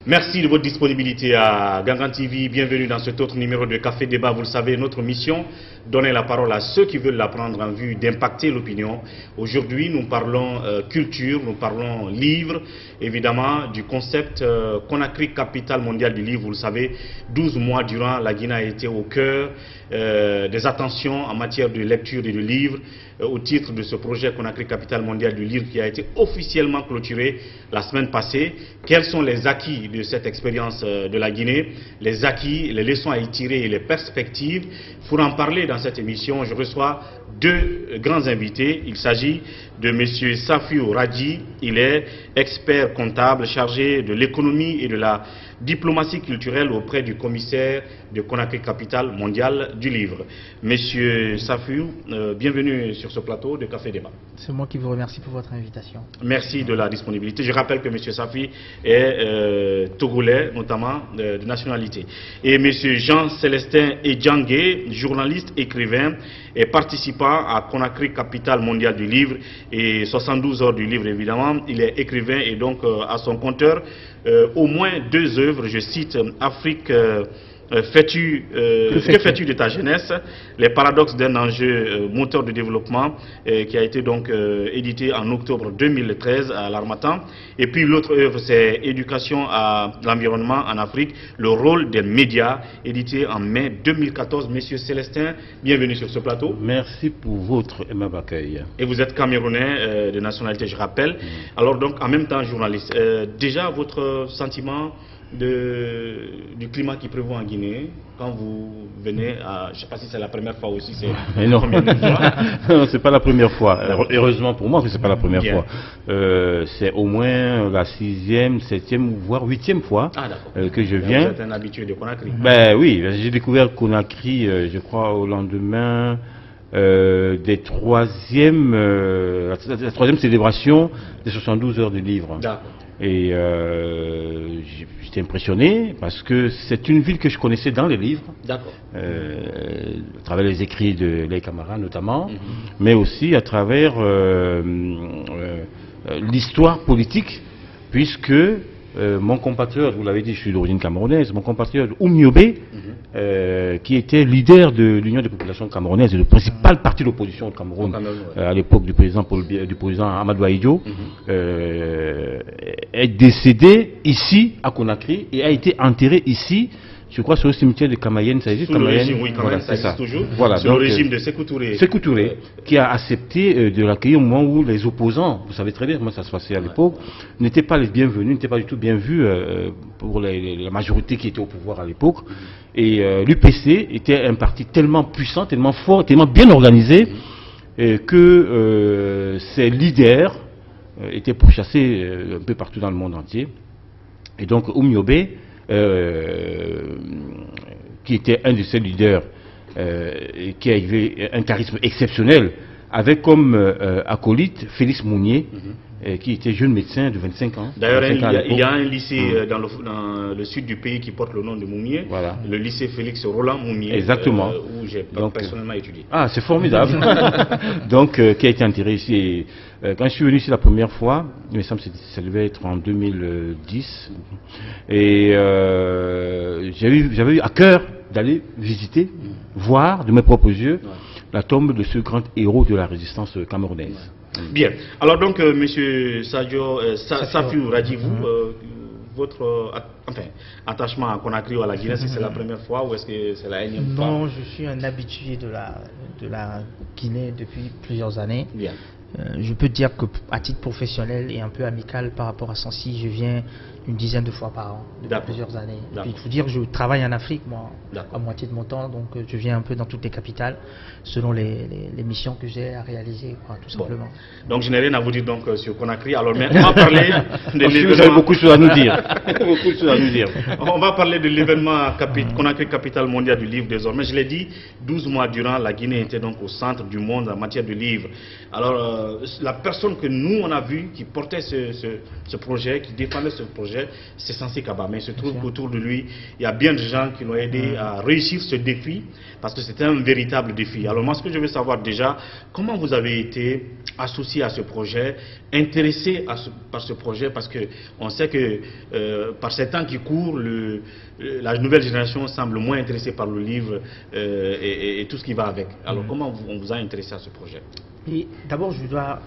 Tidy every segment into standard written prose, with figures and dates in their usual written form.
Merci de votre disponibilité à Gangan TV. Bienvenue dans cet autre numéro de Café Débat. Vous le savez, notre mission, donner la parole à ceux qui veulent la prendre en vue d'impacter l'opinion. Aujourd'hui, nous parlons culture, nous parlons livre, évidemment, du concept Conakry, capitale mondiale du livre. Vous le savez, 12 mois durant, la Guinée a été au cœur des attentions en matière de lecture et de livres au titre de ce projet Conakry, capitale mondiale du livre qui a été officiellement clôturé la semaine passée. Quels sont les acquis de cette expérience de la Guinée, les acquis, les leçons à y tirer et les perspectives? Pour en parler dans cette émission, je reçois deux grands invités. Il s'agit de M. Safiou Radji. Il est expert comptable chargé de l'économie et de la diplomatie culturelle auprès du commissaire de Conakry, capitale mondiale du livre. Monsieur Safiou, bienvenue sur ce plateau de Café Débat. C'est moi qui vous remercie pour votre invitation. Merci de la disponibilité. Je rappelle que monsieur Safi est togolais, notamment de nationalité. Et monsieur Jean-Célestin Edjangué, journaliste, écrivain et participant à Conakry, capitale mondiale du livre et 72 heures du livre évidemment. Il est écrivain et donc à son compteur au moins deux œuvres. Je cite Afrique. Que fais-tu de ta jeunesse? Les paradoxes d'un enjeu moteur de développement qui a été donc édité en octobre 2013 à l'Harmattan. Et puis l'autre œuvre, c'est Éducation à l'environnement en Afrique, le rôle des médias, édité en mai 2014. Monsieur Célestin, bienvenue sur ce plateau. Merci pour votre aimable accueil. Et vous êtes camerounais de nationalité, je rappelle. Alors donc en même temps journaliste. Déjà votre sentiment du climat qui prévaut en Guinée quand vous venez à, je ne sais pas si c'est la première fois aussi, c'est non, non, c'est pas la première fois. Heureusement pour moi que c'est pas la première fois. C'est au moins la 6e, 7e voire 8e fois que je viens. Vous êtes un habitué de Conakry. Ben oui, j'ai découvert Conakry, je crois au lendemain des troisième, la troisième célébration des 72 heures de livre. Et j'étais impressionné parce que c'est une ville que je connaissais dans les livres, à travers les écrits de Lei Camara notamment, mais aussi à travers l'histoire politique, puisque mon compatriote, vous l'avez dit, je suis d'origine camerounaise, mon compatriote Oumiobe, qui était leader de l'Union des populations camerounaises et le principal parti d'opposition au Cameroun à l'époque du président Amadou Ahidjo, est décédé ici à Conakry et a été enterré ici. Je crois sur le cimetière de Kamayenne, ça existe. Sous le régime, oui, Kamayenne, ça existe toujours. Voilà, sous le régime de Sékou Touré. Sékou Touré, qui a accepté de l'accueillir au moment où les opposants, vous savez très bien comment ça se passait à l'époque, n'étaient pas les bienvenus, n'étaient pas du tout bien vus pour la majorité qui était au pouvoir à l'époque. Et l'UPC était un parti tellement puissant, tellement fort, tellement bien organisé que ses leaders étaient pourchassés un peu partout dans le monde entier. Et donc Oumiobe, qui était un de ses leaders et qui avait un charisme exceptionnel, avait comme acolyte Félix Mounier, qui était jeune médecin de 25 ans. D'ailleurs, il y a un lycée dans le sud du pays qui porte le nom de Mounier, le lycée Félix Roland Mounier, exactement. Où j'ai personnellement étudié. Ah, c'est formidable. Donc, qui a été enterré ici. Et, quand je suis venu ici la première fois, il me semble que ça devait être en 2010, et j'avais eu à cœur d'aller visiter, voir de mes propres yeux la tombe de ce grand héros de la résistance camerounaise. Bien. Alors donc, monsieur Safiou Radji, votre attachement à Conakry ou à la Guinée, c'est la première fois ou est-ce que c'est la énième fois? Non, je suis un habitué de la Guinée depuis plusieurs années. Bien. Je peux dire qu'à titre professionnel et un peu amical par rapport à Sancy, je viens une dizaine de fois par an depuis plusieurs années. Puis, il faut dire que je travaille en Afrique, moi, à moitié de mon temps, donc je viens un peu dans toutes les capitales, selon les missions que j'ai à réaliser, quoi, tout simplement. Donc je n'ai rien à vous dire donc, sur Conakry, alors mais on va parler de l'événement... Vous avez beaucoup de choses à nous dire. Beaucoup de choses à nous dire. On va parler de l'événement Conakry, capitale mondiale du livre désormais. Je l'ai dit, 12 mois durant, la Guinée était donc au centre du monde en matière de livres. Alors, la personne que nous on a vue qui portait ce projet, qui défendait ce projet, c'est Sansi Kaba. Mais il se trouve qu'autour de lui, il y a bien de gens qui l'ont aidé à réussir ce défi, parce que c'était un véritable défi. Alors moi, ce que je veux savoir déjà, comment vous avez été associé à ce projet, intéressé par ce projet, parce qu'on sait que par ces temps qui courent, la nouvelle génération semble moins intéressée par le livre et tout ce qui va avec. Alors comment on vous a intéressé à ce projet? Et d'abord, je dois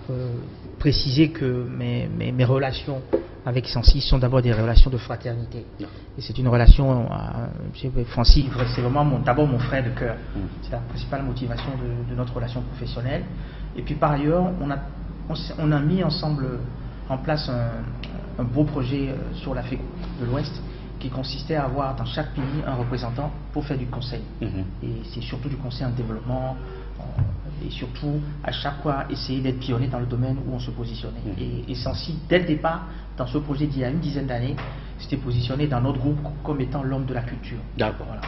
préciser que mes relations avec Sansi sont d'abord des relations de fraternité. Et c'est une relation, Francis, c'est vraiment d'abord mon frère de cœur. C'est la principale motivation de notre relation professionnelle. Et puis par ailleurs, on a mis ensemble en place un beau projet sur l'Afrique de l'Ouest qui consistait à avoir dans chaque pays un représentant pour faire du conseil. Et c'est surtout du conseil en développement, et surtout à chaque fois essayer d'être pionnier dans le domaine où on se positionnait. Et Sansi, dès le départ, dans ce projet d'il y a une dizaine d'années, s'était positionné dans notre groupe comme étant l'homme de la culture. D'accord. Voilà.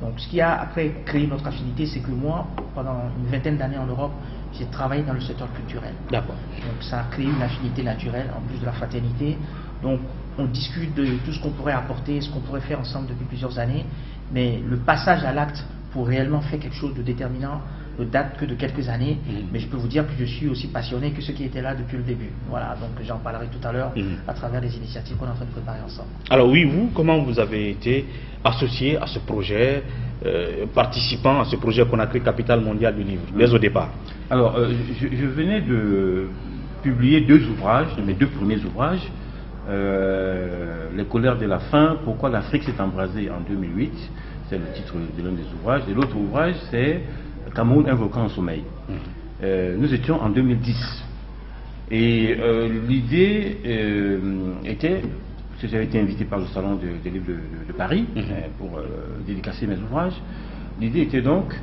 Donc ce qui a après créé notre affinité, c'est que moi, pendant une vingtaine d'années en Europe, j'ai travaillé dans le secteur culturel. D'accord. Donc ça a créé une affinité naturelle, en plus de la fraternité. Donc on discute de tout ce qu'on pourrait apporter, ce qu'on pourrait faire ensemble depuis plusieurs années, mais le passage à l'acte pour réellement faire quelque chose de déterminant ne date que de quelques années, mais je peux vous dire que je suis aussi passionné que ceux qui étaient là depuis le début. Voilà, donc j'en parlerai tout à l'heure à travers les initiatives qu'on est en train de préparer ensemble. Alors oui, vous, comment vous avez été associé à ce projet, participant à ce projet qu'on a créé Capital Mondial du Livre, dès au départ? Alors, je venais de publier 2 ouvrages, mes 2 premiers ouvrages, Les colères de la faim, pourquoi l'Afrique s'est embrasée en 2008, c'est le titre de l'un des ouvrages, et l'autre ouvrage c'est Cameroun, un volcan en sommeil. Nous étions en 2010 et l'idée était, parce que j'avais été invité par le salon des livres de Paris pour dédicacer mes ouvrages, l'idée était donc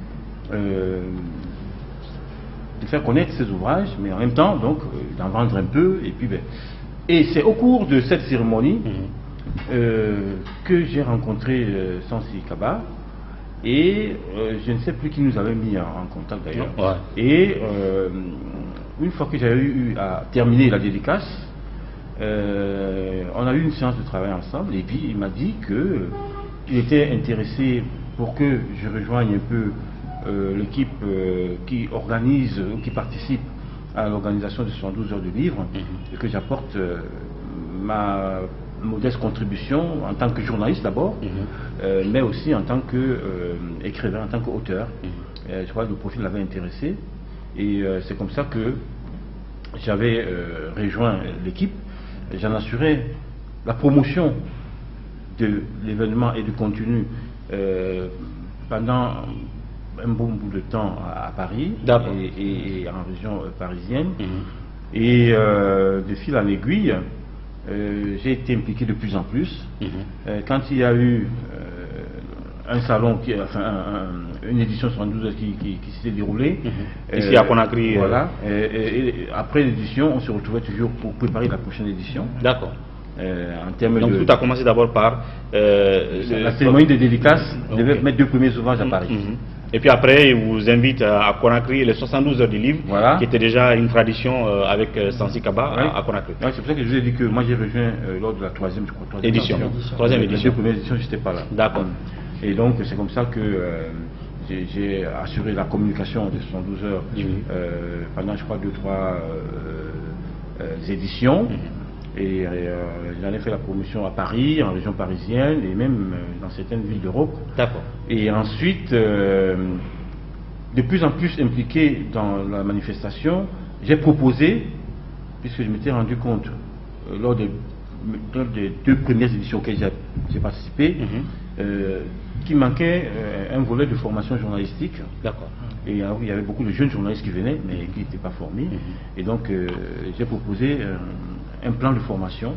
de faire connaître ces ouvrages, mais en même temps donc d'en vendre un peu, et puis et c'est au cours de cette cérémonie que j'ai rencontré Sansi Kaba, et je ne sais plus qui nous avait mis en contact d'ailleurs. Et une fois que j'avais eu à terminer la dédicace, on a eu une séance de travail ensemble, et puis il m'a dit qu'il était intéressé pour que je rejoigne un peu l'équipe qui organise ou qui participe à l'organisation de 72 heures de livre, et que j'apporte ma modeste contribution en tant que journaliste d'abord, mais aussi en tant qu'écrivain, en tant qu'auteur. Je crois que le profil l'avait intéressé, et c'est comme ça que j'avais rejoint l'équipe. J'en assurais la promotion de l'événement et du contenu pendant un bon bout de temps à Paris et en région parisienne. Et de fil en aiguille, j'ai été impliqué de plus en plus. Quand il y a eu un salon, une édition 72 qui s'est déroulée ici à Conakry, voilà, et après l'édition, on se retrouvait toujours pour préparer la prochaine édition. D'accord. Donc tout a commencé d'abord par la cérémonie de dédicace devait mettre 2 premiers ouvrages à Paris. Et puis après, il vous invite à Conakry, les 72 heures du livre, qui était déjà une tradition avec Sansi Kaba à Conakry. C'est pour ça que je vous ai dit que moi j'ai rejoint lors de la troisième édition. Troisième édition. Les 2 premières éditions, je n'étais pas là. D'accord. Et donc c'est comme ça que j'ai assuré la communication des 72 heures pendant, je crois, 2-3 éditions. Et j'en ai fait la promotion à Paris, en région parisienne, et même dans certaines villes d'Europe. D'accord. Et ensuite, de plus en plus impliqué dans la manifestation, j'ai proposé, puisque je m'étais rendu compte lors des 2 premières éditions auxquelles j'ai participé, qu'il manquait un volet de formation journalistique. D'accord. Et alors, il y avait beaucoup de jeunes journalistes qui venaient, mais qui n'étaient pas formés. Et donc, j'ai proposé un plan de formation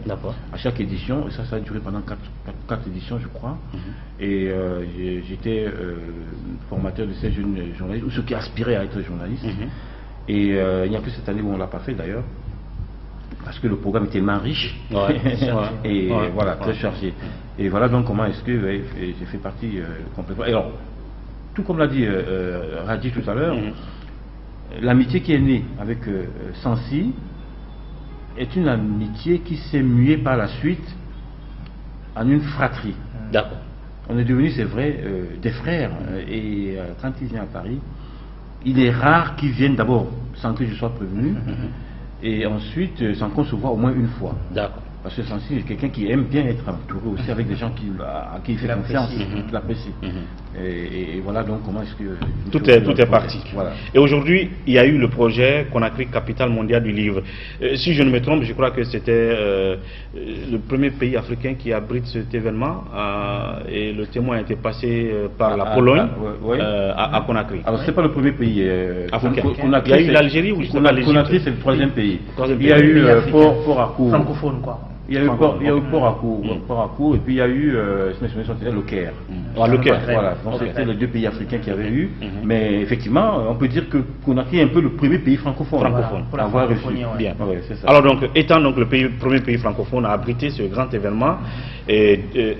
à chaque édition, et ça a duré pendant 4 éditions, je crois. Et j'étais formateur de ces jeunes journalistes, ou ceux qui aspiraient à être journalistes. Et il n'y a que cette année où on ne l'a pas fait d'ailleurs, parce que le programme était tellement riche, et voilà, très chargé. Et voilà donc comment est-ce que j'ai fait partie complètement. Et alors, tout comme l'a dit Radji tout à l'heure, l'amitié qui est née avec Sansi est une amitié qui s'est muée par la suite en une fratrie. D'accord. On est devenus, c'est vrai, des frères. Et quand il vient à Paris, il est rare qu'il vienne d'abord sans que je sois prévenu, et ensuite sans qu'on se voit au moins une fois. D'accord. Parce que Sansi est quelqu'un qui aime bien être entouré aussi avec des gens à qui il fait confiance, qui l'apprécient. Et voilà donc comment est-ce que... Tout est parti. Voilà. Et aujourd'hui, il y a eu le projet Conakry, capitale mondiale du livre. Si je ne me trompe, je crois que c'était le premier pays africain qui abrite cet événement, et le témoin a été passé par la Pologne à Conakry. Alors c'est pas le premier pays africain. Il y a eu l'Algérie ou Conakry, c'est le troisième pays. Il y a eu Port-Harcourt. Francophone quoi. Il y a eu Port-Harcourt, et puis il y a eu, je me souviens, c'était le Caire. Le Caire, voilà. Donc c'était les deux pays africains qui avaient eu. Mais effectivement, on peut dire que Conakry est un peu le premier pays francophone à avoir reçu. Bien. Ouais, c'est ça. Alors donc, étant donc le premier pays francophone à abriter ce grand événement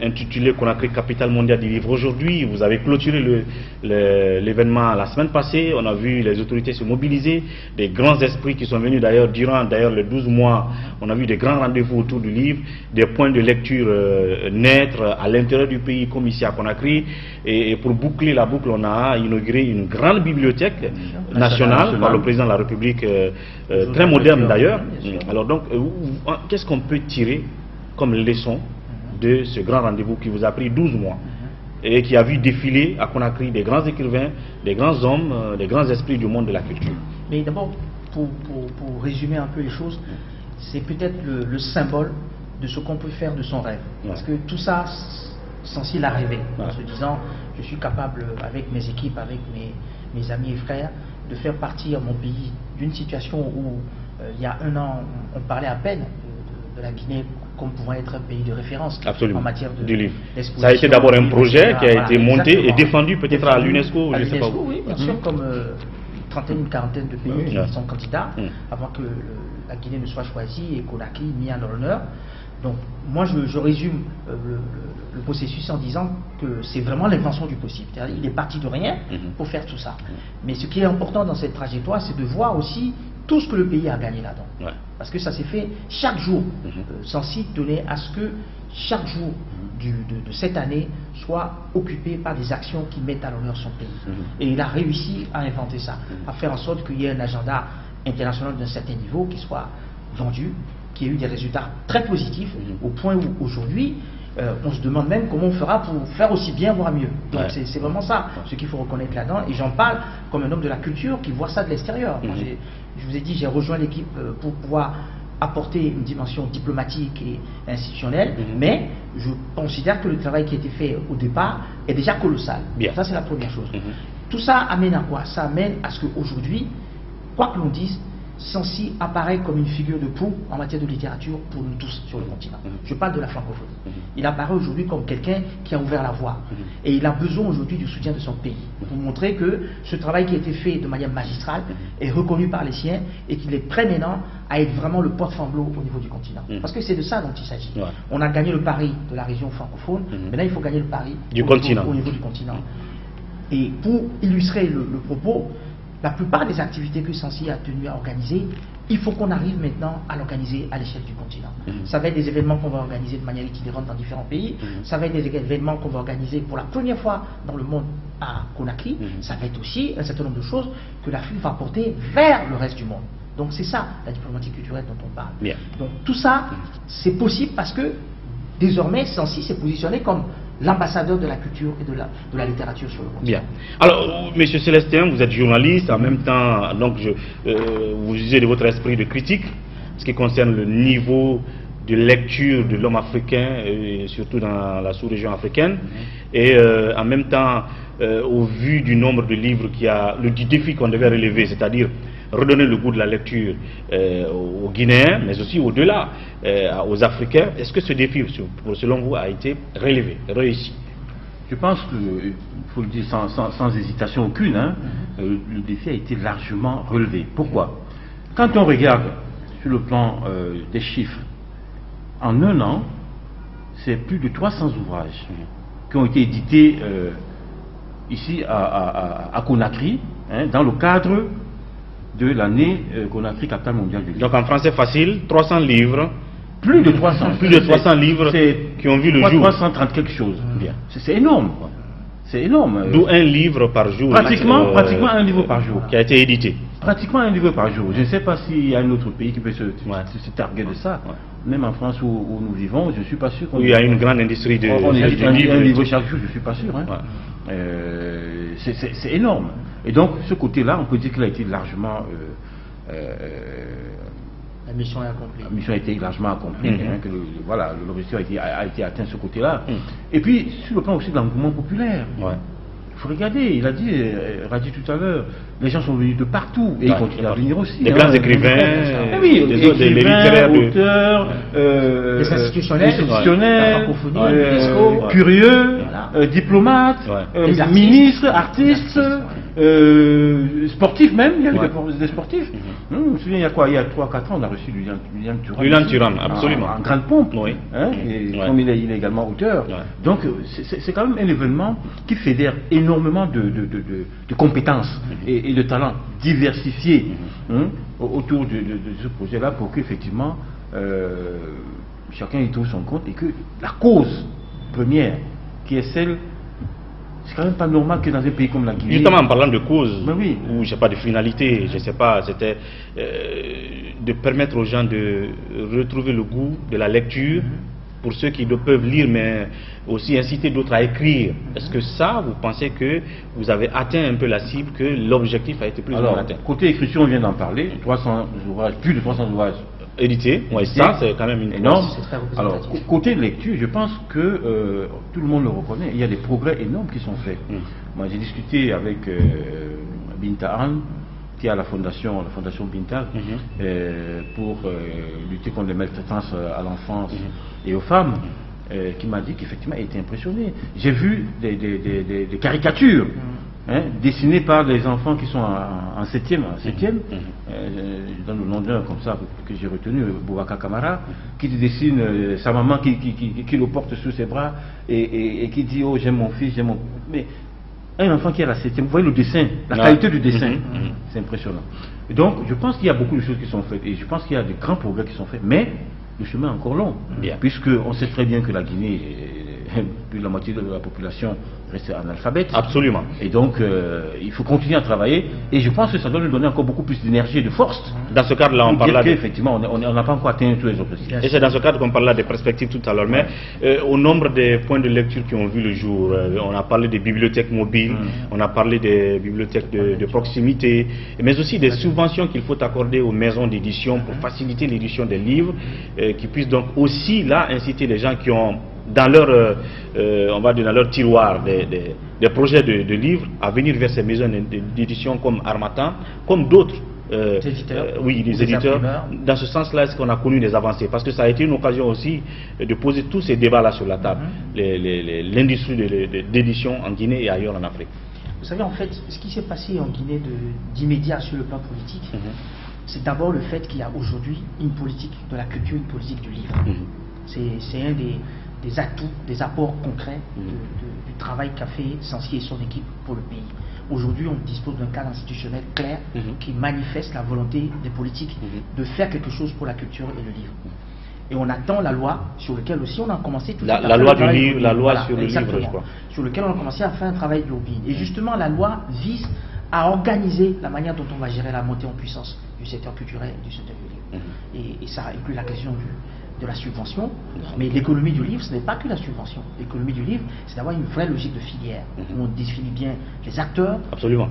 intitulé Conakry, capitale mondiale du livre. Aujourd'hui, vous avez clôturé l'événement la semaine passée. On a vu les autorités se mobiliser, des grands esprits qui sont venus d'ailleurs durant les 12 mois. On a vu des grands rendez-vous autour du livre, des points de lecture naître à l'intérieur du pays comme ici à Conakry. Et pour boucler la boucle, on a inauguré une grande bibliothèque nationale par le président de la République, très moderne d'ailleurs. Alors donc, qu'est-ce qu'on peut tirer comme leçon de ce grand rendez-vous qui vous a pris 12 mois et qui a vu défiler à Conakry des grands écrivains, des grands hommes, des grands esprits du monde de la culture? Mais d'abord, pour résumer un peu les choses, c'est peut-être le symbole de ce qu'on peut faire de son rêve. Parce que tout ça, Sansi l'a rêvé, en se disant, je suis capable, avec mes équipes, avec mes amis et frères, de faire partir mon pays d'une situation où, il y a un an, on parlait à peine de la Guinée comme pouvant être un pays de référence en matière de livre. Ça a été d'abord un projet qui a été monté et défendu peut-être à l'UNESCO, je ne sais pas où. Oui, bien sûr, comme une quarantaine de pays qui sont candidats avant que la Guinée ne soit choisie et Conakry mis en honneur. Donc moi je résume le processus en disant que c'est vraiment l'invention du possible. Il est parti de rien pour faire tout ça. Mais ce qui est important dans cette trajectoire, c'est de voir aussi tout ce que le pays a gagné là-dedans. Parce que ça s'est fait chaque jour. Sansi tenait à ce que chaque jour de cette année soit occupé par des actions qui mettent à l'honneur son pays. Et il a réussi à inventer ça, à faire en sorte qu'il y ait un agenda international d'un certain niveau qui soit vendu, qui ait eu des résultats très positifs, au point où aujourd'hui on se demande même comment on fera pour faire aussi bien, voire mieux. Donc c'est vraiment ça ce qu'il faut reconnaître là-dedans. Et j'en parle comme un homme de la culture qui voit ça de l'extérieur. Je vous ai dit, j'ai rejoint l'équipe pour pouvoir apporter une dimension diplomatique et institutionnelle, mais je considère que le travail qui a été fait au départ est déjà colossal. Ça, c'est la première chose. Tout ça amène à quoi? Ça amène à ce qu'aujourd'hui, quoi que l'on dise, Sansi apparaît comme une figure de proue en matière de littérature pour nous tous sur le continent. Je parle de la francophonie. Il apparaît aujourd'hui comme quelqu'un qui a ouvert la voie. Et il a besoin aujourd'hui du soutien de son pays pour montrer que ce travail qui a été fait de manière magistrale est reconnu par les siens et qu'il est prêt maintenant à être vraiment le porte-flambeau au niveau du continent. Parce que c'est de ça dont il s'agit. On a gagné le pari de la région francophone, maintenant il faut gagner le pari au niveau du continent. Et pour illustrer le propos, la plupart des activités que Sansi a tenu à organiser, il faut qu'on arrive maintenant à l'organiser à l'échelle du continent. Ça va être des événements qu'on va organiser de manière itinérante dans différents pays. Ça va être des événements qu'on va organiser pour la première fois dans le monde à Conakry. Ça va être aussi un certain nombre de choses que l'Afrique va porter vers le reste du monde. Donc c'est ça la diplomatie culturelle dont on parle. Donc tout ça, c'est possible parce que désormais Sansi s'est positionné comme l'ambassadeur de la culture et de la littérature sur le continent. Bien. Alors, Monsieur Célestin, vous êtes journaliste, en même temps, donc vous usez de votre esprit de critique, ce qui concerne le niveau de lecture de l'homme africain, et surtout dans la sous-région africaine, et en même temps, au vu du nombre de livres du défi qu'on devait relever, c'est-à-dire redonner le goût de la lecture aux Guinéens, mais aussi au-delà, aux Africains. Est-ce que ce défi, selon vous, a été relevé, réussi? Je pense qu'il faut le dire sans hésitation aucune, le défi a été largement relevé. Pourquoi? Quand on regarde sur le plan des chiffres, en un an, c'est plus de 300 ouvrages qui ont été édités ici à Conakry, dans le cadre de l'année Conakry Capitale mondiale du livre. Donc en français facile, 300 livres. Plus de 300. Plus de 300 livres qui ont vu le jour. 330 quelque chose. Bien. C'est énorme. C'est énorme. D'où un livre par jour. Pratiquement un livre par jour. Qui a été édité. Pratiquement un livre par jour. Je ne sais pas s'il y a un autre pays qui peut se targuer de ça. Ouais. Même en France où nous vivons, je ne suis pas sûr. Il y a une grande industrie de livres. Un livre chaque jour, je ne suis pas sûr. Hein. Ouais. C'est énorme. Et donc, ce côté-là, on peut dire qu'il a été largement... la mission est accomplie. La mission a été largement accomplie. Voilà, l'objectif a été atteint de ce côté-là. Et puis, sur le plan aussi de l'engouement populaire. Ouais. Il faut regarder, il a dit tout à l'heure, les gens sont venus de partout et ils continuent à venir aussi. Les grands écrivains, les littéraires, auteurs, les institutionnels, curieux, diplomates, ministres, artistes, sportifs même, il y a des sportifs. Je me souviens, il y a 3-4 ans, on a reçu Lulian Thuram, absolument. En grande pompe, comme il est également auteur. Donc c'est quand même un événement qui fédère énormément de compétences et de talents diversifiés autour de ce projet-là pour qu'effectivement chacun y trouve son compte et que la cause première qui est celle... C'est quand même pas normal que dans un pays comme la Guinée... Justement, en parlant de cause, oui. ou je sais pas, de finalité, je sais pas, c'était de permettre aux gens de retrouver le goût de la lecture, pour ceux qui peuvent lire, mais aussi inciter d'autres à écrire. Est-ce que ça, vous pensez que vous avez atteint un peu la cible, que l'objectif a été plus ou moins atteint? Côté écriture, on vient d'en parler, 300 ouvrages, plus de 300 ouvrages édité, ça c'est quand même une énorme. Alors, côté lecture, je pense que tout le monde le reconnaît, il y a des progrès énormes qui sont faits. Moi, j'ai discuté avec Binta Anne, qui est à la fondation Binta, pour lutter contre les maltraitances à l'enfance et aux femmes, qui m'a dit qu'effectivement elle était impressionnée. J'ai vu des caricatures dessinées par des enfants qui sont en 7e, dans le nom d'un comme ça que j'ai retenu, Boubacar Kamara, qui dessine sa maman qui le porte sur ses bras et qui dit « Oh, j'aime mon fils, j'aime mon... » Mais un enfant qui est à la 7e, vous voyez le dessin, la qualité du dessin, c'est impressionnant. Et donc, je pense qu'il y a beaucoup de choses qui sont faites, et je pense qu'il y a de grands progrès qui sont faits, mais le chemin est encore long, puisqu'on sait très bien que la Guinée, plus de la moitié de la population reste analphabète. Absolument. Et donc, il faut continuer à travailler, et je pense que ça doit nous donner encore beaucoup plus d'énergie et de force. Dans ce cadre-là, on parle effectivement, on n'a pas encore atteint tous les objectifs. Et c'est dans ce cadre qu'on parle des perspectives tout à l'heure. Mais au nombre des points de lecture qui ont vu le jour, on a parlé des bibliothèques mobiles, on a parlé des bibliothèques de proximité, mais aussi des subventions qu'il faut accorder aux maisons d'édition pour faciliter l'édition des livres, qui puissent donc aussi là inciter les gens qui ont dans leur, on va dire dans leur tiroir des projets de livres à venir vers ces maisons d'édition comme Harmattan, comme d'autres. Oui, les éditeurs. Dans ce sens-là, est-ce qu'on a connu des avancées? Parce que ça a été une occasion aussi de poser tous ces débats-là sur la table, l'industrie d'édition en Guinée et ailleurs en Afrique. Vous savez, en fait, ce qui s'est passé en Guinée d'immédiat sur le plan politique, c'est d'abord le fait qu'il y a aujourd'hui une politique de la culture, une politique du livre. C'est un des atouts, des apports concrets du travail qu'a fait Sansi et son équipe pour le pays. Aujourd'hui, on dispose d'un cadre institutionnel clair qui manifeste la volonté des politiques de faire quelque chose pour la culture et le livre. Et on attend la loi sur laquelle aussi on a commencé tout la loi du livre, la loi sur le livre, je crois. Sur lequel on a commencé à faire un travail de lobbying. Et justement, la loi vise à organiser la manière dont on va gérer la montée en puissance du secteur culturel et du secteur du livre. Et ça inclut la question de la subvention, mais l'économie du livre, ce n'est pas que la subvention. L'économie du livre, c'est d'avoir une vraie logique de filière, où on définit bien les acteurs,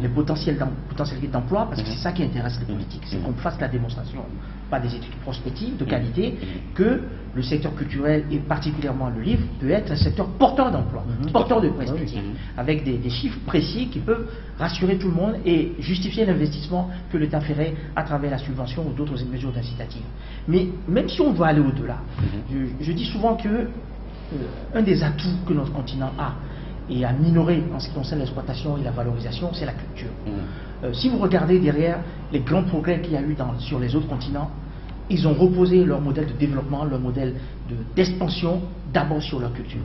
les potentialités d'emploi, parce que c'est ça qui intéresse les politiques, c'est qu'on fasse la démonstration, pas des études prospectives de qualité, que le secteur culturel, et particulièrement le livre, peut être un secteur porteur d'emploi, porteur de perspectives, avec des chiffres précis qui peuvent rassurer tout le monde et justifier l'investissement que l'État ferait à travers la subvention ou d'autres mesures incitatives. Mais même si on veut aller au-delà, je dis souvent que un des atouts que notre continent a et à minorer en ce qui concerne l'exploitation et la valorisation, c'est la culture. Si vous regardez derrière les grands progrès qu'il y a eu sur les autres continents, ils ont reposé leur modèle de développement, leur modèle d'expansion d'abord sur leur culture.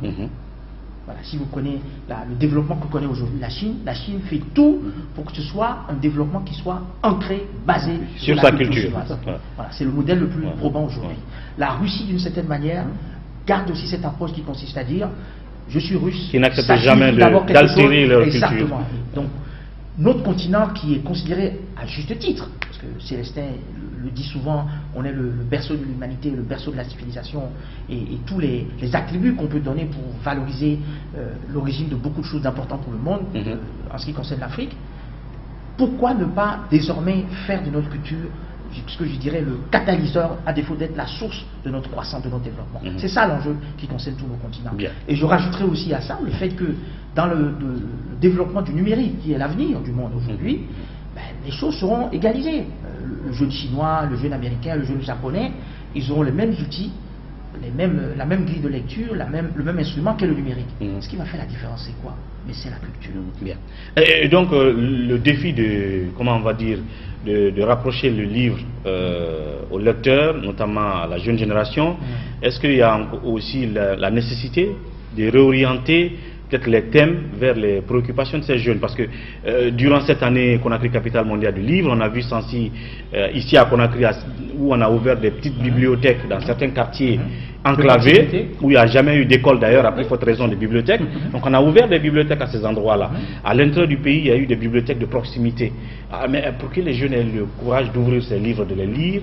Voilà, si vous connaissez le développement que connaît aujourd'hui la Chine fait tout pour que ce soit un développement qui soit ancré, basé sur sa culture. Voilà, c'est le modèle le plus probant aujourd'hui. La Russie, d'une certaine manière, garde aussi cette approche qui consiste à dire je suis russe. Qui n'accepte jamais d'altérer leur culture. Exactement. Donc, notre continent qui est considéré à juste titre, parce que Célestin le dit souvent, on est le berceau de l'humanité, le berceau de la civilisation, et tous les attributs qu'on peut donner pour valoriser l'origine de beaucoup de choses importantes pour le monde, en ce qui concerne l'Afrique. Pourquoi ne pas désormais faire de notre culture ce que je dirais le catalyseur, à défaut d'être la source de notre croissance, de notre développement. C'est ça l'enjeu qui concerne tous nos continents. Bien. Et je rajouterai aussi à ça le fait que dans le développement du numérique, qui est l'avenir du monde aujourd'hui, les choses seront égalisées. Le jeune chinois, le jeune américain, le jeune japonais, ils auront les mêmes outils, la même grille de lecture, le même instrument qu'est le numérique. Ce qui va faire la différence, c'est quoi? Mais c'est la culture. Bien. Et donc, le défi de, comment on va dire, de rapprocher le livre au lecteur, notamment à la jeune génération, est-ce qu'il y a aussi la nécessité de réorienter peut-être les thèmes vers les préoccupations de ces jeunes? Parce que durant cette année Conakry Capitale Mondiale du Livre, on a vu ici à Conakry, où on a ouvert des petites bibliothèques dans certains quartiers enclavés, où il n'y a jamais eu d'école d'ailleurs, après faute raison de bibliothèques. Donc on a ouvert des bibliothèques à ces endroits-là. À l'intérieur du pays, il y a eu des bibliothèques de proximité. Mais pour que les jeunes aient le courage d'ouvrir ces livres, de les lire,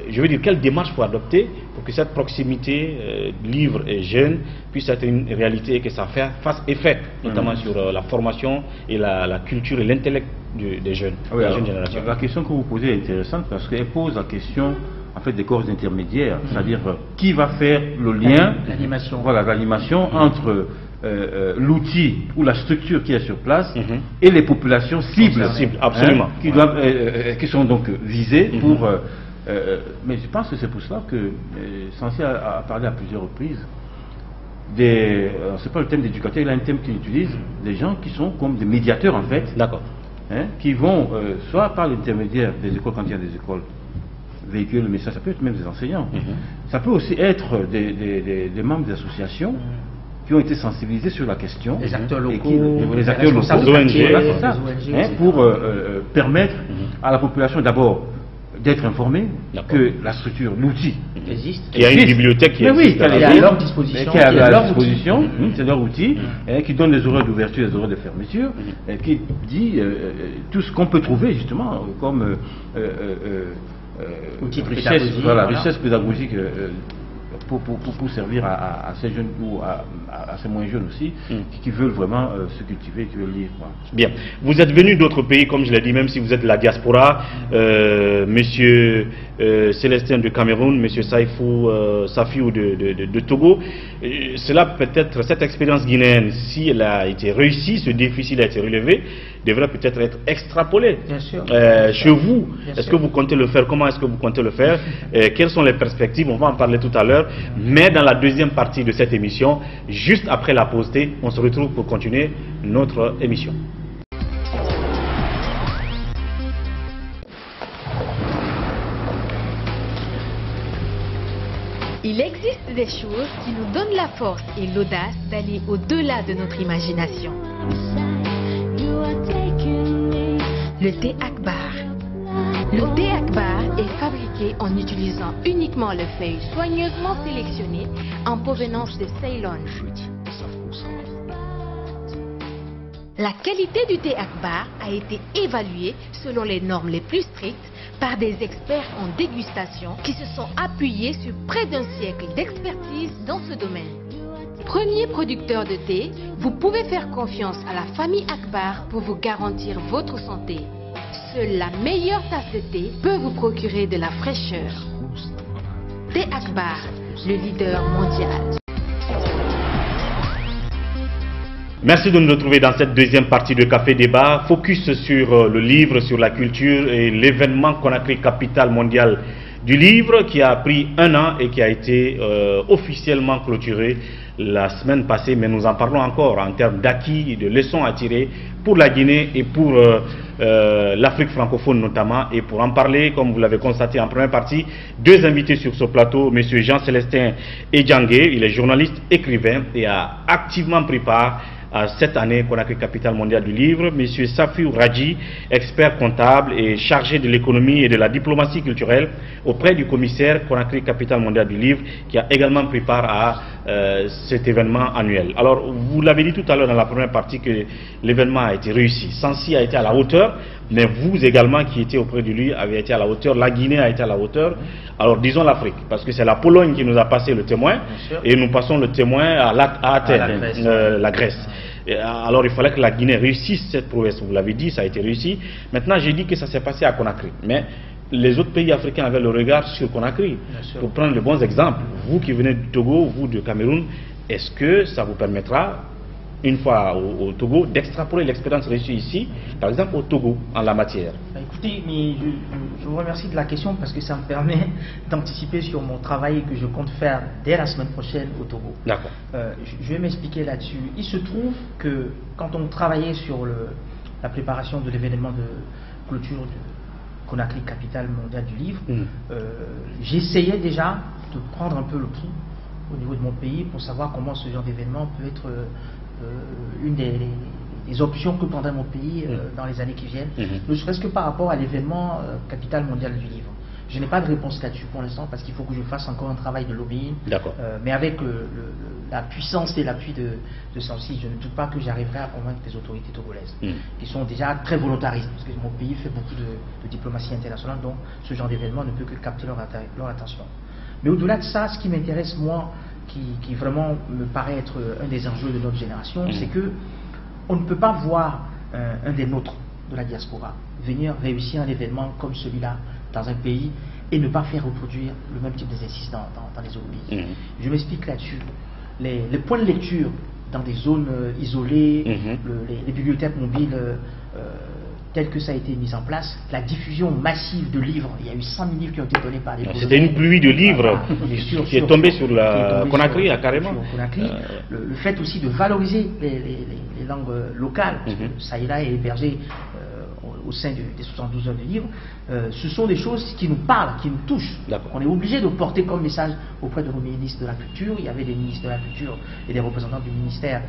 je veux dire, quelle démarche faut adopter pour que cette proximité livre et jeune puisse être une réalité et que ça fasse effet, notamment sur la formation et la culture et l'intellect des jeunes, de la jeune génération. La question que vous posez est intéressante parce qu'elle pose la question en fait des corps intermédiaires, c'est-à-dire qui va faire le lien, l'animation entre l'outil ou la structure qui est sur place et les populations cibles, absolument, qui sont donc visées pour. Mais je pense que c'est pour cela que Sancy a parlé à plusieurs reprises. C'est pas le thème d'éducateur, il a un thème qu'il utilise, des gens qui sont comme des médiateurs en fait, qui vont soit par l'intermédiaire des écoles, quand il y a des écoles, véhiculer le message, ça peut être même des enseignants, ça peut aussi être des membres d'associations qui ont été sensibilisés sur la question, les acteurs locaux, les acteurs locaux, ONG, pour permettre à la population d'abord d'être informée que la structure, l'outil existe, qu'il y a une bibliothèque qui est à leur disposition, c'est leur outil, qui donne les horaires d'ouverture et les horaires de fermeture, qui dit tout ce qu'on peut trouver justement comme richesse pédagogique pour servir à ces jeunes ou à ces moins jeunes aussi, qui veulent vraiment se cultiver, qui veulent lire. Bien. Vous êtes venu d'autres pays, comme je l'ai dit, même si vous êtes de la diaspora, monsieur Célestin de Cameroun, monsieur Safiou de Togo. Cela peut-être, cette expérience guinéenne, si elle a été réussie, ce défi, s'il a été relevé, devrait peut-être être extrapolé. Bien sûr. Chez vous, est-ce que vous comptez le faire? Comment est-ce que vous comptez le faire? Quelles sont les perspectives? On va en parler tout à l'heure. Mais dans la deuxième partie de cette émission, juste après la pause thé, on se retrouve pour continuer notre émission. Il existe des choses qui nous donnent la force et l'audace d'aller au-delà de notre imagination. Le thé Akbar. Le thé Akbar est fabriqué en utilisant uniquement les feuilles soigneusement sélectionnées en provenance de Ceylon. La qualité du thé Akbar a été évaluée selon les normes les plus strictes par des experts en dégustation qui se sont appuyés sur près d'un siècle d'expertise dans ce domaine. Premier producteur de thé, vous pouvez faire confiance à la famille Akbar pour vous garantir votre santé. Seule la meilleure tasse de thé peut vous procurer de la fraîcheur. Thé Akbar, le leader mondial. Merci de nous retrouver dans cette deuxième partie de Café Débat. Focus sur le livre, sur la culture et l'événement Conakry Capitale Mondiale du Livre qui a pris 1 an et qui a été officiellement clôturé la semaine passée, mais nous en parlons encore en termes d'acquis, de leçons à tirer pour la Guinée et pour l'Afrique francophone notamment. Et pour en parler, comme vous l'avez constaté en première partie, deux invités sur ce plateau, M. Jean-Célestin Edjangué, il est journaliste, écrivain et a activement pris part à cette année Conakry Capitale mondiale du livre. M. Safiou Radji, expert comptable et chargé de l'économie et de la diplomatie culturelle auprès du commissaire Conakry Capitale mondiale du livre, qui a également pris part à cet événement annuel. Alors, vous l'avez dit tout à l'heure dans la première partie que l'événement a été réussi. Sancy a été à la hauteur, mais vous également qui étiez auprès de lui avez été à la hauteur. La Guinée a été à la hauteur. Alors, disons l'Afrique, parce que c'est la Pologne qui nous a passé le témoin, et nous passons le témoin à Athènes, la Grèce. Alors il fallait que la Guinée réussisse cette prouesse, vous l'avez dit, ça a été réussi. Maintenant j'ai dit que ça s'est passé à Conakry, mais les autres pays africains avaient le regard sur Conakry. Pour prendre de bons exemples, vous qui venez du Togo, vous du Cameroun, est-ce que ça vous permettra, une fois au Togo, d'extrapoler l'expérience réussie ici, par exemple au Togo, en la matière? Écoutez, mais je vous remercie de la question parce que ça me permet d'anticiper sur mon travail que je compte faire dès la semaine prochaine au Togo. D'accord. Je vais m'expliquer là-dessus. Il se trouve que quand on travaillait sur la préparation de l'événement de clôture de Conakry Capitale mondiale du livre, j'essayais déjà de prendre un peu le pouls au niveau de mon pays pour savoir comment ce genre d'événement peut être une des options que prendrait mon pays dans les années qui viennent, ne serait-ce que par rapport à l'événement Capitale mondiale du livre. Je n'ai pas de réponse là-dessus pour l'instant parce qu'il faut que je fasse encore un travail de lobbying. Mais avec la puissance et l'appui de Sancy, je ne doute pas que j'arriverai à convaincre les autorités togolaises qui sont déjà très volontaristes parce que mon pays fait beaucoup de diplomatie internationale, donc ce genre d'événement ne peut que capter leur attention. Mais au-delà de ça, ce qui m'intéresse moi, qui vraiment me paraît être un des enjeux de notre génération, c'est que on ne peut pas voir un des nôtres de la diaspora venir réussir un événement comme celui-là dans un pays et ne pas faire reproduire le même type d'exercice dans les autres pays. Je m'explique là-dessus. Les points de lecture dans des zones isolées, les bibliothèques mobiles tel que ça a été mis en place, la diffusion massive de livres, il y a eu 100 000 livres qui ont été donnés par les C'était une pluie de livres qui est tombée sur la Conakry, carrément. Le fait aussi de valoriser les langues locales, parce que Saïla est hébergé au sein des 72 heures de livres, ce sont des choses qui nous parlent, qui nous touchent. On est obligé de porter comme message auprès de nos ministres de la Culture. Il y avait des ministres de la Culture et des représentants du ministère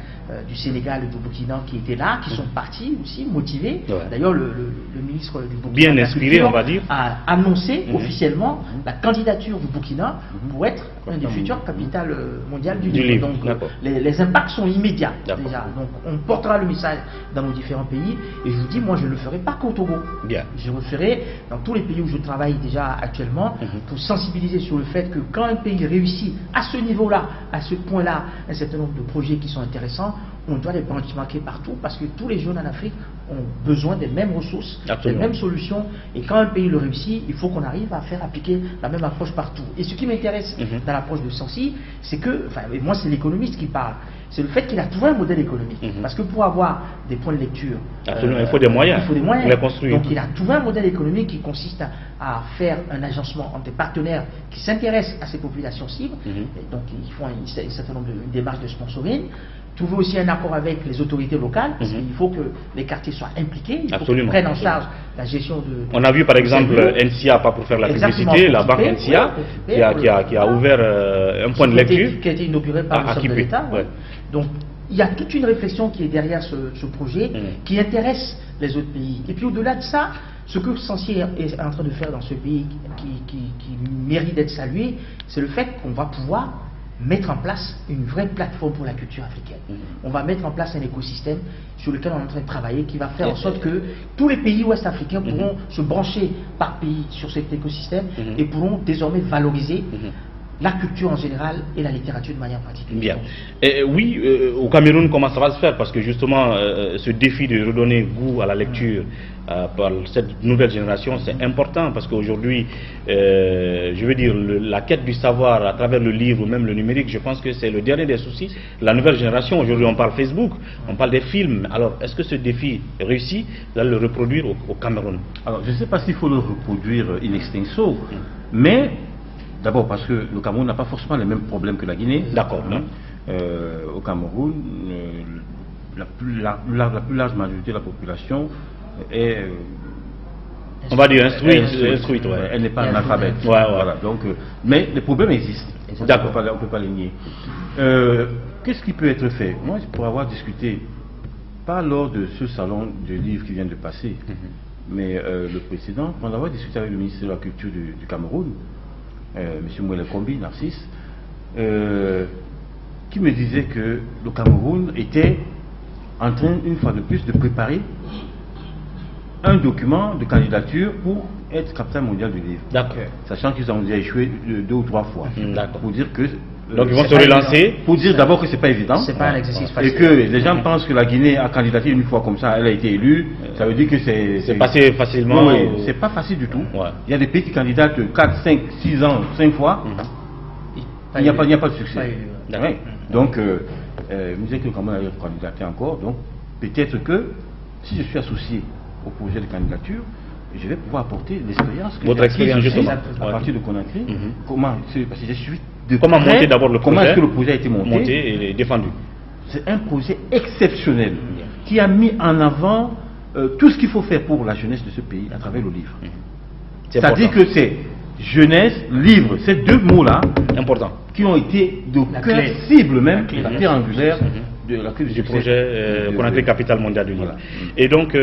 du Sénégal et du Burkina qui étaient là, qui sont partis aussi, motivés. D'ailleurs, le ministre du Burkina bien inspiré, on va dire, a annoncé officiellement la candidature du Burkina pour être un des futures capitales mondiales du livre. Donc les impacts sont immédiats déjà. Donc on portera le message dans nos différents pays. Et je vous dis, moi je ne le ferai pas qu'au Togo. Je le ferai dans tous les pays où je travaille déjà actuellement pour sensibiliser sur le fait que quand un pays réussit à ce niveau-là, à ce point-là, un certain nombre de projets qui sont intéressants, on doit les benchmarker partout parce que tous les jeunes en Afrique ont besoin des mêmes ressources, des mêmes solutions. Et quand un pays le réussit, il faut qu'on arrive à faire appliquer la même approche partout. Et ce qui m'intéresse dans l'approche de Sancy, c'est que, enfin, moi c'est l'économiste qui parle, c'est le fait qu'il a trouvé un modèle économique. Parce que pour avoir des points de lecture, il faut des moyens. Il faut des moyens. Pour les construire. Donc il a trouvé un modèle économique qui consiste à faire un agencement entre des partenaires qui s'intéressent à ces populations cibles. Et donc ils font un certain nombre de démarches de sponsoring. Trouver aussi un accord avec les autorités locales, parce qu'il faut que les quartiers soient impliqués, il faut qu'ils prennent en charge la gestion de... On a vu par exemple NCA, pas pour faire la publicité, la banque NCA, qui a ouvert un point de lecture. Qui a été inauguré par le chef de l'État. Donc il y a toute une réflexion qui est derrière ce projet, qui intéresse les autres pays. Et puis au-delà de ça, ce que Sancy est en train de faire dans ce pays, qui mérite d'être salué, c'est le fait qu'on va pouvoir mettre en place une vraie plateforme pour la culture africaine. On va mettre en place un écosystème sur lequel on est en train de travailler qui va faire en sorte que tous les pays ouest africains pourront se brancher par pays sur cet écosystème et pourront désormais valoriser la culture en général et la littérature de manière particulière. Oui, au Cameroun, comment ça va se faire? Parce que justement, ce défi de redonner goût à la lecture par cette nouvelle génération, c'est important parce qu'aujourd'hui, je veux dire, la quête du savoir à travers le livre ou même le numérique, je pense que c'est le dernier des soucis. La nouvelle génération, aujourd'hui on parle Facebook, on parle des films. Alors, est-ce que ce défi réussit de le reproduire au Cameroun? Alors, je ne sais pas s'il faut le reproduire in extenso, mais... D'abord parce que le Cameroun n'a pas forcément les mêmes problèmes que la Guinée. D'accord. au Cameroun, la plus large majorité de la population est... on va dire instruite, ouais. Elle n'est pas analphabète. Voilà. Donc, mais les problèmes existent. On ne peut pas les nier. Qu'est-ce qui peut être fait? Moi, pour avoir discuté, pas lors de ce salon de livres qui vient de passer, mais le précédent, on avoir discuté avec le ministre de la Culture du Cameroun, M. Mouele Kombi, Narcisse, qui me disait que le Cameroun était en train, une fois de plus, de préparer un document de candidature pour être capitale mondiale du livre. D'accord. Sachant qu'ils ont déjà échoué 2 ou 3 fois. D'accord. Pour dire que... donc ils vont se relancer. Pour dire d'abord que c'est pas évident. C'est pas un exercice facile. Et que les gens pensent que la Guinée a candidaté une fois comme ça, elle a été élue. Ça veut dire que c'est passé facilement. Oui, c'est pas facile du tout. Ouais. Il y a des pays qui candidatent 4, 5, 6 ans, 5 fois. Il n'y a pas de succès. Ouais. Donc, vous dites que le Cameroun a candidaté encore. Donc, peut-être que si je suis associé au projet de candidature, je vais pouvoir apporter l'expérience que votre expérience justement à partir de Conakry. Parce que je suis comment monter d'abord le projet, comment est-ce que le projet a été monté et défendu. C'est un projet exceptionnel qui a mis en avant tout ce qu'il faut faire pour la jeunesse de ce pays à travers le livre. C'est-à-dire que c'est jeunesse, livre, ces 2 mots-là qui ont été de cœur cible même, la pierre angulaire du projet Conakry Capitale Mondiale du Livre. Voilà. Et donc,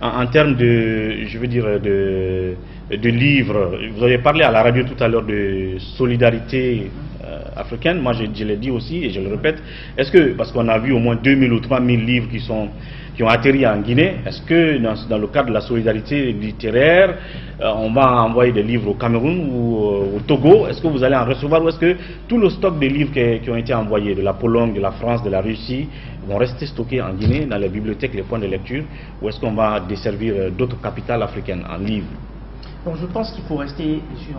en termes de, je veux dire, de livres, vous avez parlé à la radio tout à l'heure de solidarité africaine. Moi, je l'ai dit aussi et je le répète. Est-ce que, parce qu'on a vu au moins 2000 ou 3000 livres qui ont atterri en Guinée, est-ce que dans le cadre de la solidarité littéraire, on va envoyer des livres au Cameroun ou au Togo? Est-ce que vous allez en recevoir, ou est-ce que tout le stock de livres qui ont été envoyés de la Pologne, de la France, de la Russie vont rester stockés en Guinée, dans les bibliothèques, les points de lecture, ou est-ce qu'on va desservir d'autres capitales africaines en livres? Donc je pense qu'il faut rester sur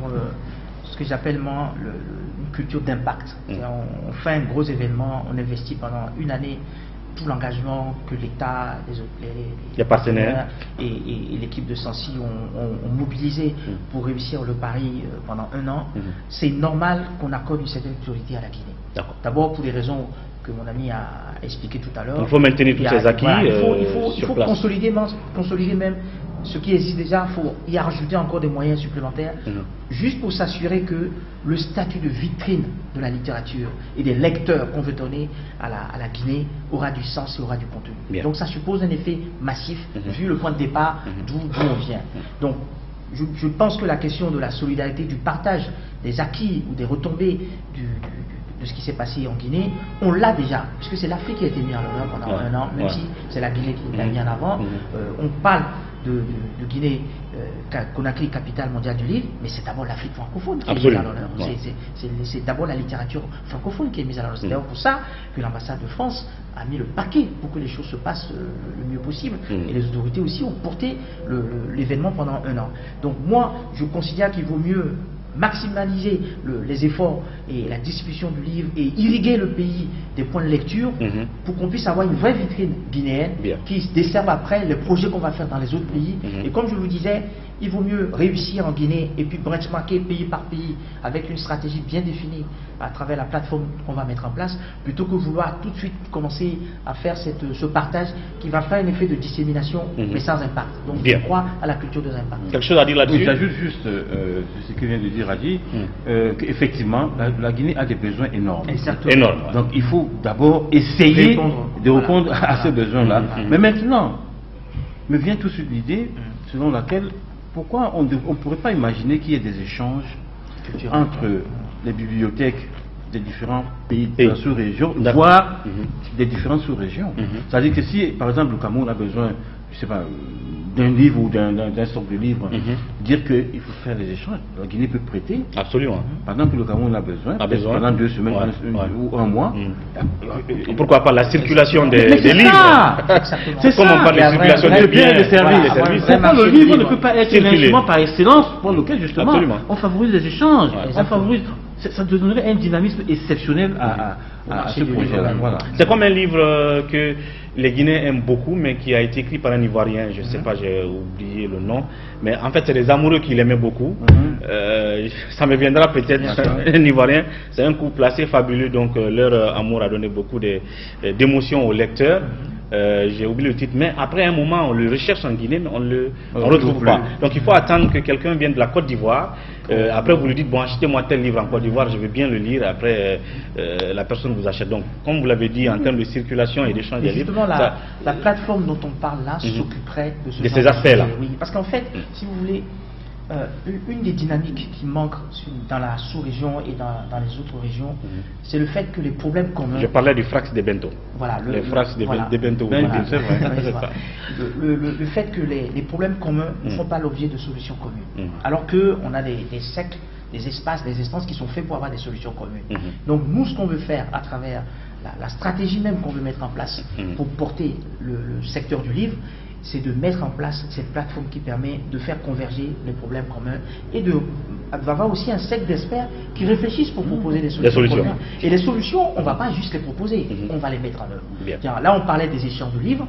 ce que j'appelle moi une culture d'impact. On fait un gros événement, on investit pendant une année tout l'engagement que l'État, les partenaires et l'équipe de Sancy ont mobilisé pour réussir le pari pendant 1 an. C'est normal qu'on accorde une certaine priorité à la Guinée. D'abord pour les raisons que mon ami a expliqué tout à l'heure. Il faut maintenir tous ces acquis. Voilà, il faut consolider même ce qui existe déjà. Il faut y rajouter encore des moyens supplémentaires, juste pour s'assurer que le statut de vitrine de la littérature et des lecteurs qu'on veut donner à la Guinée aura du sens et aura du contenu. Donc ça suppose un effet massif, vu le point de départ d'où on vient. Donc je pense que la question de la solidarité, du partage des acquis ou des retombées de ce qui s'est passé en Guinée, on l'a déjà, puisque c'est l'Afrique qui a été mise en l'honneur pendant 1 an, même si c'est la Guinée qui l'a mis en avant. On parle de Guinée, Conakry, capitale mondiale du livre, mais c'est d'abord l'Afrique francophone qui est mise à l'honneur. C'est d'abord la littérature francophone qui est mise à l'honneur. C'est d'ailleurs pour ça que l'ambassade de France a mis le paquet pour que les choses se passent le mieux possible. Et les autorités aussi ont porté l'événement pendant 1 an. Donc moi, je considère qu'il vaut mieux maximaliser les efforts et la distribution du livre et irriguer le pays des points de lecture pour qu'on puisse avoir une vraie vitrine guinéenne qui se desserve après les projets qu'on va faire dans les autres pays. Et comme je vous disais, il vaut mieux réussir en Guinée et puis benchmarker pays par pays avec une stratégie bien définie à travers la plateforme qu'on va mettre en place, plutôt que vouloir tout de suite commencer à faire ce partage qui va faire un effet de dissémination mais sans impact. Donc je crois à la culture des impacts. Quelque chose à dire là-dessus? Oui, j'ajoute juste ce que vient de dire Adi, qu'effectivement la Guinée a des besoins énormes. Énormes. Donc il faut d'abord essayer de répondre à ces besoins-là. Mais maintenant, me vient tout de suite l'idée selon laquelle pourquoi on ne pourrait pas imaginer qu'il y ait des échanges entre les bibliothèques des différents pays de la sous-région, voire des différentes sous-régions. C'est-à-dire que si, par exemple, le Cameroun a besoin, je sais pas, d'un livre ou d'un stock de livres, dire qu'il faut faire des échanges, la Guinée peut prêter. Absolument. Pendant que le Cameroun a besoin, pendant 2 semaines ou 1 mois. Pourquoi pas la circulation des livres? C'est comme on parle de circulation des biens et des services. Le livre ne peut pas être l'instrument par excellence pour lequel justement on favorise les échanges, on favorise ça donnerait un dynamisme exceptionnel à ce projet-là. Voilà. C'est comme un livre que les Guinéens aiment beaucoup, mais qui a été écrit par un Ivoirien, je ne sais pas, j'ai oublié le nom, mais en fait c'est les amoureux qui l'aimaient beaucoup. Ça me viendra peut-être, un Ivoirien, c'est un couple assez fabuleux, donc leur amour a donné beaucoup d'émotions aux lecteurs. J'ai oublié le titre, mais après un moment on le recherche en Guinée, mais on ne le retrouve pas. Donc il faut attendre que quelqu'un vienne de la Côte d'Ivoire. Après vous lui dites, bon, achetez-moi tel livre en Côte d'Ivoire, je veux bien le lire. Après la personne vous achète. Donc comme vous l'avez dit, en termes de circulation et d'échange des livres, la plateforme dont on parle là s'occuperait de ces aspects-là. Oui, parce qu'en fait, si vous voulez, une des dynamiques qui manque dans la sous-région et dans les autres régions, c'est le fait que les problèmes communs... Je parlais du Frax de Bento. Voilà. Le Frax de Bento. Voilà. Le fait que les problèmes communs ne font pas l'objet de solutions communes. Alors qu'on a des cercles, des espaces, des instances qui sont faits pour avoir des solutions communes. Donc nous, ce qu'on veut faire à travers la stratégie même qu'on veut mettre en place pour porter le secteur du livre, c'est de mettre en place cette plateforme qui permet de faire converger les problèmes communs et d'avoir aussi un cercle d'experts qui réfléchissent pour proposer des solutions communes. Et les solutions, on ne va pas juste les proposer, on va les mettre en œuvre. Tiens, là, on parlait des échanges de livres.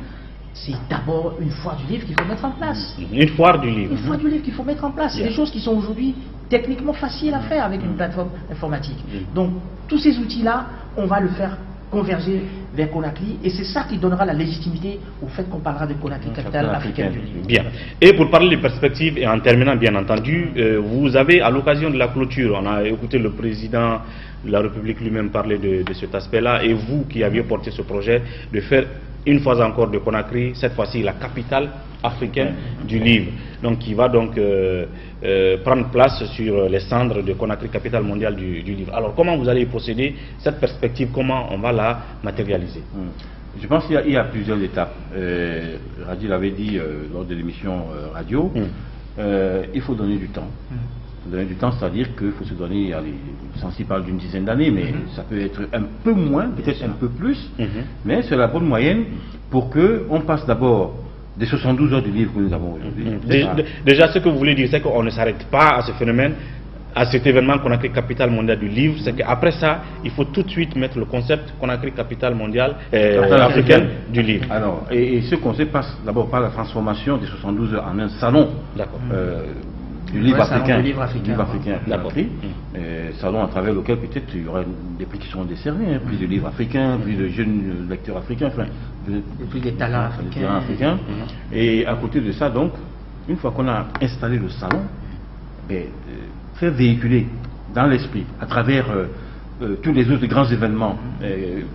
C'est d'abord une foire du livre qu'il faut mettre en place. Une foire du livre. Une foire du livre qu'il faut mettre en place. C'est des choses qui sont aujourd'hui techniquement faciles à faire avec une plateforme informatique. Donc, tous ces outils-là, on va le faire converger vers Conakry, et c'est ça qui donnera la légitimité au fait qu'on parlera de Conakry, capitale africaine du livre. Bien. Et pour parler des perspectives, et en terminant bien entendu, vous avez à l'occasion de la clôture, on a écouté le président de la République lui-même parler de cet aspect-là, et vous qui aviez porté ce projet, de faire une fois encore de Conakry, cette fois-ci la capitale africaine du livre, donc qui va donc prendre place sur les cendres de Conakry, capitale mondiale du livre. Alors comment vous allez y procéder, cette perspective, comment on va la matérialiser? Je pense qu'il y a plusieurs étapes. Radi l'avait dit lors de l'émission radio, il faut donner du temps. Donner du temps, c'est-à-dire qu'il faut se donner, Sansi parle d'une dizaine d'années, mais ça peut être un peu moins, peut-être un peu plus, mais c'est la bonne moyenne pour qu'on passe d'abord des 72 heures de livre que nous avons aujourd'hui. Déjà, ce que vous voulez dire, c'est qu'on ne s'arrête pas à ce phénomène, à cet événement Conakry capitale mondiale du livre, c'est qu'après ça, il faut tout de suite mettre le concept Conakry capitale mondiale africaine du livre. Alors, et ce concept passe d'abord par la transformation des 72 heures en un salon. D'accord. Du livre africain, Conakry, salon à travers lequel peut-être il y aura des prix qui seront décernés, plus de livres africains, plus de jeunes lecteurs africains, enfin, plus des talents africains. Et à côté de ça, donc, une fois qu'on a installé le salon, faire véhiculer dans l'esprit, à travers tous les autres grands événements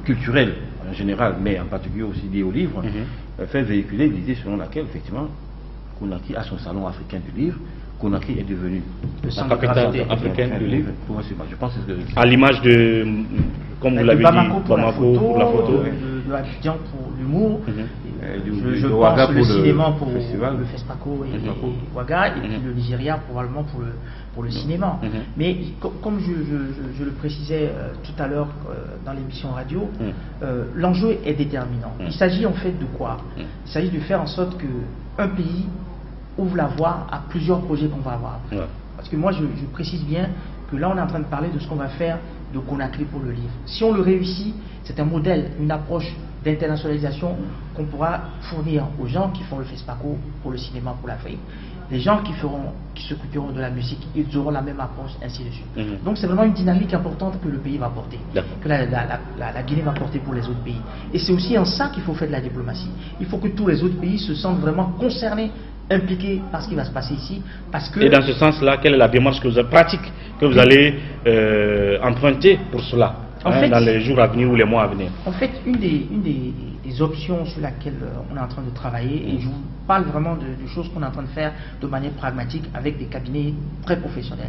culturels en général, mais en particulier aussi liés au livre, faire véhiculer l'idée selon laquelle, effectivement, Conakry a son salon africain du livre. Conakry est devenu la capitale africaine du livre. Je pense que à l'image de, comme vous l'avez dit, Bamako pour la photo, de Abidjan pour l'humour, je pense Ouaga le cinéma pour festival, le FESPACO et Ouaga, et puis le Nigeria probablement pour le cinéma. Mais comme je le précisais tout à l'heure dans l'émission radio, l'enjeu est déterminant. Il s'agit en fait de quoi? Il s'agit de faire en sorte qu'un pays ouvre la voie à plusieurs projets qu'on va avoir. Parce que moi je précise bien que là on est en train de parler de ce qu'on va faire de Conakry pour le livre. Si on le réussit, c'est un modèle, une approche d'internationalisation qu'on pourra fournir aux gens qui font le FESPACO pour le cinéma pour l'Afrique. Les gens qui s'occuperont de la musique, ils auront la même approche, ainsi de suite. Donc c'est vraiment une dynamique importante que le pays va porter, que la Guinée va porter pour les autres pays. Et c'est aussi en ça qu'il faut faire de la diplomatie. Il faut que tous les autres pays se sentent vraiment concernés, impliqués par ce qui va se passer ici, parce que... Et dans ce sens-là, quelle est la démarche pratique que vous allez emprunter pour cela, dans les jours à venir ou les mois à venir? En fait, une des options sur laquelle on est en train de travailler, et je vous parle vraiment de choses qu'on est en train de faire de manière pragmatique avec des cabinets très professionnels.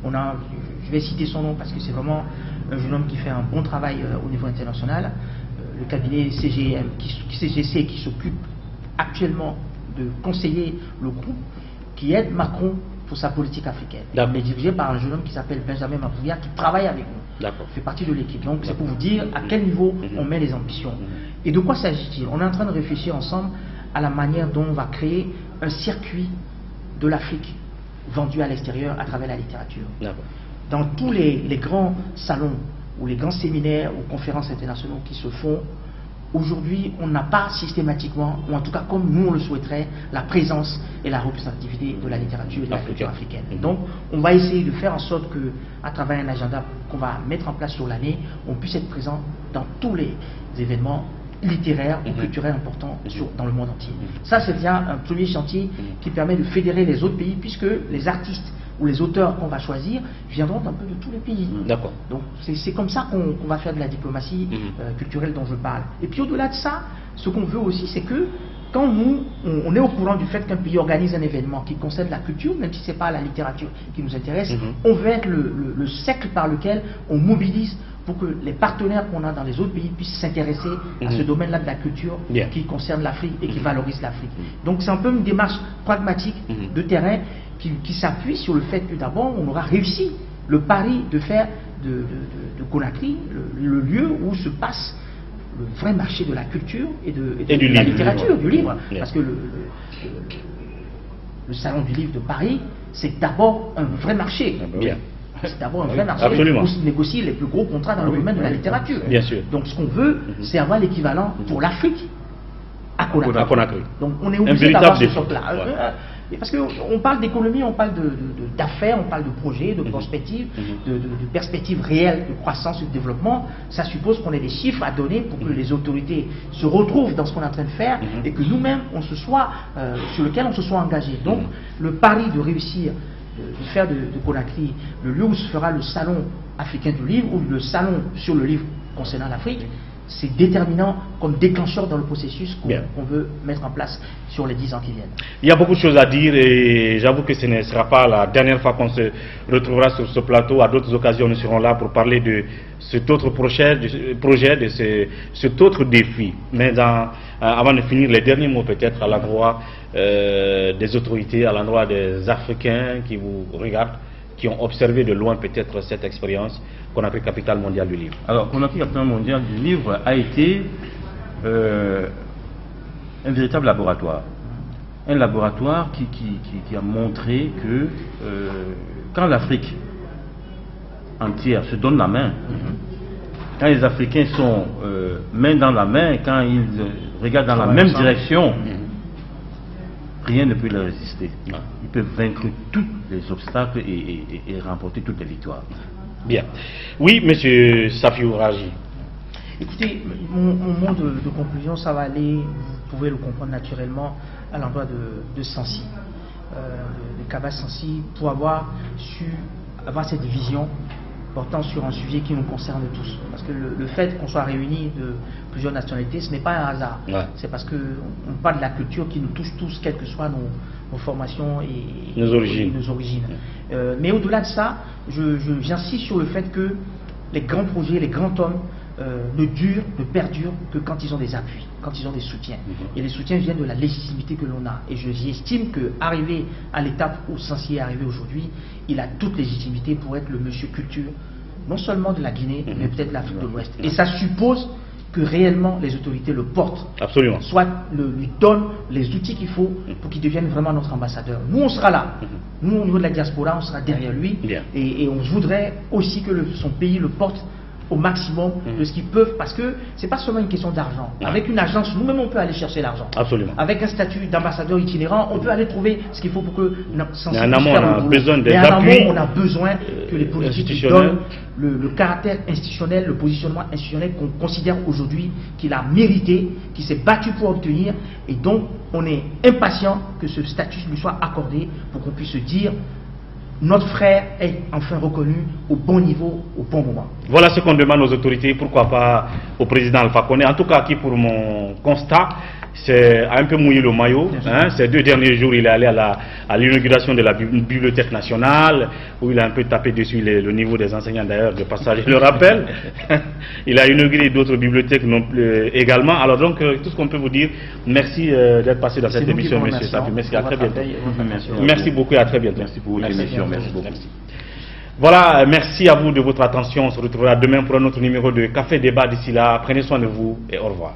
Je vais citer son nom parce que c'est vraiment un jeune homme qui fait un bon travail au niveau international. Le cabinet CGC qui s'occupe actuellement de conseiller le groupe qui aide Macron pour sa politique africaine. Il est dirigé par un jeune homme qui s'appelle Benjamin Mapouya qui travaille avec nous. Fait partie de l'équipe. Donc c'est pour vous dire à quel niveau on met les ambitions. Et de quoi s'agit-il? On est en train de réfléchir ensemble à la manière dont on va créer un circuit de l'Afrique vendu à l'extérieur à travers la littérature. dans tous les grands salons ou les grands séminaires ou conférences internationales qui se font, aujourd'hui, on n'a pas systématiquement, ou en tout cas comme nous on le souhaiterait, la présence et la représentativité de la littérature et de la culture africaine. Donc, on va essayer de faire en sorte que, à travers un agenda qu'on va mettre en place sur l'année, on puisse être présent dans tous les événements littéraires ou culturels importants dans le monde entier. Ça, c'est déjà un premier chantier qui permet de fédérer les autres pays, puisque les artistes ou les auteurs qu'on va choisir viendront un peu de tous les pays. D'accord. Donc c'est comme ça qu'on va faire de la diplomatie culturelle dont je parle. Et puis au-delà de ça, ce qu'on veut aussi, c'est que quand nous, on est au courant du fait qu'un pays organise un événement qui concerne la culture, même si ce n'est pas la littérature qui nous intéresse, on veut être le cercle par lequel on mobilise pour que les partenaires qu'on a dans les autres pays puissent s'intéresser à ce domaine-là de la culture qui concerne l'Afrique et qui valorise l'Afrique. Donc c'est un peu une démarche pragmatique de terrain qui s'appuie sur le fait que d'abord on aura réussi le pari de faire de Conakry le lieu où se passe le vrai marché de la culture et de la littérature, du livre. Parce que le salon du livre de Paris, c'est d'abord un vrai marché. C'est d'abord un vrai marché où se négocient les plus gros contrats dans le domaine de la littérature. Bien sûr. Donc ce qu'on veut, c'est avoir l'équivalent pour l'Afrique à Conakry. Donc on est obligé d'avoir ce choc-là. Parce qu'on parle d'économie, on parle d'affaires, on parle de projets, de perspectives, de perspectives réelles de croissance et de développement. Ça suppose qu'on ait des chiffres à donner pour que les autorités se retrouvent dans ce qu'on est en train de faire et que nous-mêmes, sur lequel on se soit engagé. Donc, le pari de réussir, de faire de Conakry le lieu où se fera le salon africain du livre ou le salon sur le livre concernant l'Afrique, c'est déterminant comme déclencheur dans le processus qu'on veut mettre en place sur les 10 ans qui viennent. Il y a beaucoup de choses à dire et j'avoue que ce ne sera pas la dernière fois qu'on se retrouvera sur ce plateau. À d'autres occasions, nous serons là pour parler de cet autre projet, de cet autre défi. Mais avant de finir, les derniers mots peut-être à l'endroit des autorités, à l'endroit des Africains qui vous regardent, qui ont observé de loin peut-être cette expérience Conakry Capitale Mondiale du Livre. Alors, Conakry Capitale Mondiale du Livre a été un véritable laboratoire. Un laboratoire qui a montré que quand l'Afrique entière se donne la main, quand les Africains sont main dans la main, quand ils regardent dans la même direction, rien ne peut leur résister. Ils peuvent vaincre tous les obstacles et remporter toutes les victoires. Bien. Oui, monsieur Safiou Raji. Écoutez, mon mot de conclusion, ça va aller, vous pouvez le comprendre naturellement, à l'endroit de Sancy, de Kaba Sancy, pour avoir cette vision portant sur un sujet qui nous concerne tous. Parce que le fait qu'on soit réunis de plusieurs nationalités, ce n'est pas un hasard. C'est parce qu'on parle de la culture qui nous touche tous, quelles que soient nos formations et nos origines. Mais au-delà de ça, j'insiste sur le fait que les grands projets, les grands hommes ne perdurent que quand ils ont des appuis, quand ils ont des soutiens. Et les soutiens viennent de la légitimité que l'on a. Et j'estime qu'arriver à l'étape où Sancy est arrivé aujourd'hui, il a toute légitimité pour être le monsieur culture, non seulement de la Guinée, mais peut-être de l'Afrique de l'Ouest. Et ça suppose que réellement les autorités le portent. Absolument. Soit lui donnent les outils qu'il faut pour qu'il devienne vraiment notre ambassadeur. Nous, on sera là. Nous, au niveau de la diaspora, on sera derrière lui. Et on voudrait aussi que son pays le porte au maximum de ce qu'ils peuvent, parce que c'est pas seulement une question d'argent. Avec une agence, nous-mêmes on peut aller chercher l'argent. Absolument. Avec un statut d'ambassadeur itinérant, on peut aller trouver ce qu'il faut pour que en amont, on a besoin des appuis. On a besoin que les politiques donnent le caractère institutionnel, le positionnement institutionnel qu'on considère aujourd'hui qu'il a mérité, qu'il s'est battu pour obtenir, et donc on est impatient que ce statut lui soit accordé pour qu'on puisse se dire: notre frère est enfin reconnu au bon niveau, au bon moment. Voilà ce qu'on demande aux autorités, pourquoi pas au président Alpha Condé. En tout cas, qui pour mon constat, c'est un peu mouillé le maillot. Ces 2 derniers jours, il est allé à l'inauguration de la Bibliothèque nationale, où il a un peu tapé dessus le niveau des enseignants d'ailleurs, de passage, je le rappelle. Il a inauguré d'autres bibliothèques également. Alors donc, tout ce qu'on peut vous dire, merci d'être passé dans cette émission, monsieur Safi. Merci, à très bientôt. Merci beaucoup et à très bientôt. Merci pour votre émission. Merci beaucoup. Voilà, merci à vous de votre attention. On se retrouvera demain pour un autre numéro de Café Débat. D'ici là, prenez soin de vous et au revoir.